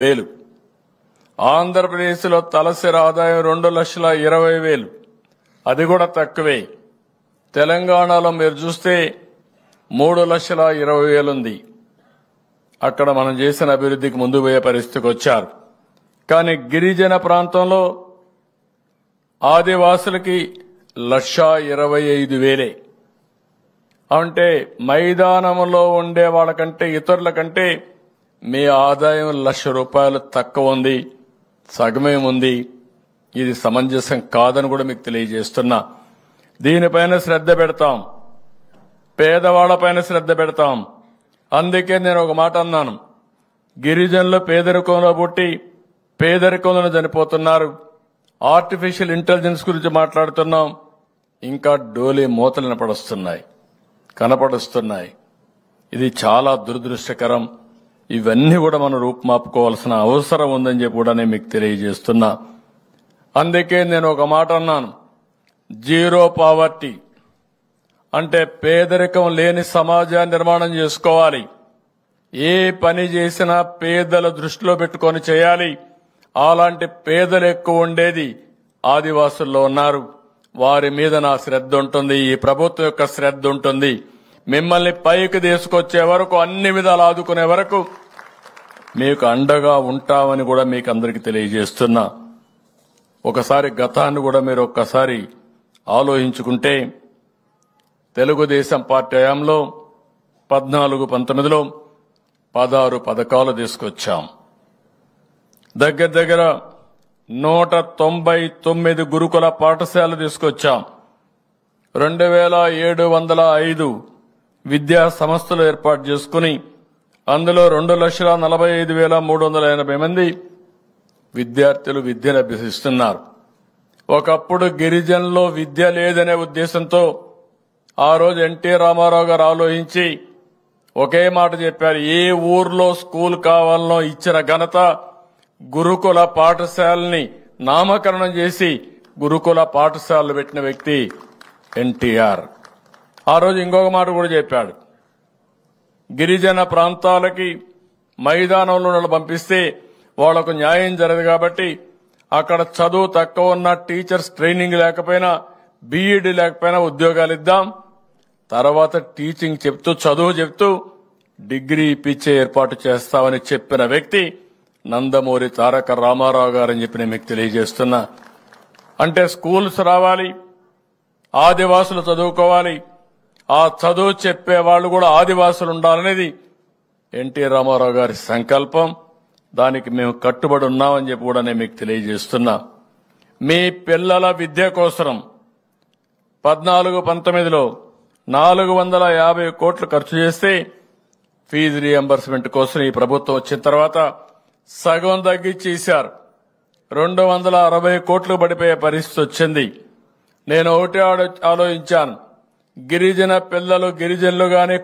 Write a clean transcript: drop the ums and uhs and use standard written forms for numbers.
వేలు. ఆంధ్రప్రదేశ్లో తలసరి ఆదాయం 2,20,000, అది కూడా తక్కువే. తెలంగాణలో మీరు చూస్తే 3,20,000 ఉంది. అక్కడ మనం చేసిన అభివృద్ధికి ముందు పోయే పరిస్థితికి వచ్చారు. కానీ గిరిజన ప్రాంతంలో ఆదివాసులకి 1,25,000. అంటే మైదానంలో ఉండే వాళ్ళకంటే ఇతరుల కంటే మీ ఆదాయం 1,00,000 రూపాయలు తక్కువ ఉంది, సగమే ఉంది. ఇది సమంజసం కాదని కూడా మీకు తెలియజేస్తున్నా. దీనిపైన శ్రద్ధ పెడతాం, పేదవాళ్లపైన శ్రద్ధ పెడతాం. అందుకే నేను ఒక మాట అన్నాను, గిరిజనులు పేదరికంలో పుట్టి పేదరికంలో చనిపోతున్నారు. ఆర్టిఫిషియల్ ఇంటెలిజెన్స్ గురించి మాట్లాడుతున్నాం, ఇంకా డోలే మూతలు కనపడుస్తున్నాయి. ఇది చాలా దురదృష్టకరం. ఇవన్నీ కూడా మనం రూపుమాపుకోవాల్సిన అవసరం ఉందని చెప్పి కూడా నేను మీకు తెలియజేస్తున్నా. అందుకే నేను ఒక మాట అన్నాను, జీరో పావర్టీ అంటే పేదరికం లేని సమాజాన్ని నిర్మాణం చేసుకోవాలి. ఏ పని చేసినా పేదల దృష్టిలో పెట్టుకొని చేయాలి. అలాంటి పేదలు ఎక్కువ ఉండేది ఆదివాసుల్లో ఉన్నారు. వారి మీద నా శ్రద్ధ ఉంటుంది, ఈ ప్రభుత్వం యొక్క శ్రద్ధ ఉంటుంది. మిమ్మల్ని పైకి తీసుకొచ్చే వరకు, అన్ని విధాలు ఆదుకునే వరకు మీకు అండగా ఉంటామని కూడా మీకు అందరికీ తెలియజేస్తున్నా. ఒకసారి గతాన్ని కూడా మీరు ఒక్కసారి ఆలోచించుకుంటే, తెలుగుదేశం పార్టీ హయాంలో 14-19లో 16 పథకాలు తీసుకొచ్చాం. దగ్గర 199 గురుకుల పాఠశాలలు తీసుకొచ్చాం. 2,705 విద్యా సంస్థలు ఏర్పాటు చేసుకుని అందులో 2,45,380 మంది విద్యార్థులు విద్యను అభ్యసిస్తున్నారు. ఒకప్పుడు గిరిజనుల్లో విద్య లేదనే ఉద్దేశంతో ఆ రోజు ఎన్టీ రామారావు గారు ఆలోచించి ఒకే మాట చెప్పారు, ఏ ఊర్లో స్కూల్ కావాలనో ఇచ్చిన ఘనత గురుకుల పాఠశాలని నామకరణం చేసి గురుకుల పాఠశాలలు పెట్టిన వ్యక్తి ఎన్టీఆర్. ఆ రోజు ఇంకొక మాట కూడా చెప్పాడు, గిరిజన ప్రాంతాలకి మైదానంలో పంపిస్తే వాళ్లకు న్యాయం జరగదు కాబట్టి అక్కడ చదువు తక్కువ ఉన్న టీచర్స్ ట్రైనింగ్ లేకపోయినా, బీఈడీ లేకపోయినా ఉద్యోగాలు ఇద్దాం, తర్వాత టీచింగ్ చెప్తూ చదువు చెప్తూ డిగ్రీ ఇప్పించే ఏర్పాటు చేస్తామని చెప్పిన వ్యక్తి నందమూరి తారక రామారావు గారని చెప్పి నేను మీకు తెలియజేస్తున్నా. అంటే స్కూల్స్ రావాలి, ఆదివాసులు చదువుకోవాలి, ఆ చదువు చెప్పే వాళ్ళు కూడా ఆదివాసులు ఉండాలనేది ఎన్టీ రామారావు గారి సంకల్పం. దానికి మేము కట్టుబడి ఉన్నామని చెప్పి కూడా నేను మీకు తెలియజేస్తున్నా. మీ పిల్లల విద్య కోసం 14-19లో 450 కోట్లు ఖర్చు చేస్తే ఫీజు రీఎంబర్స్మెంట్ కోసం ఈ ప్రభుత్వం వచ్చిన తర్వాత సగం తగ్గించేశారు. 260 కోట్లు పడిపోయే పరిస్థితి వచ్చింది. నేను ఒకటే ఆలోచించాను, గిరిజన పిల్లలు గిరిజనులుగానే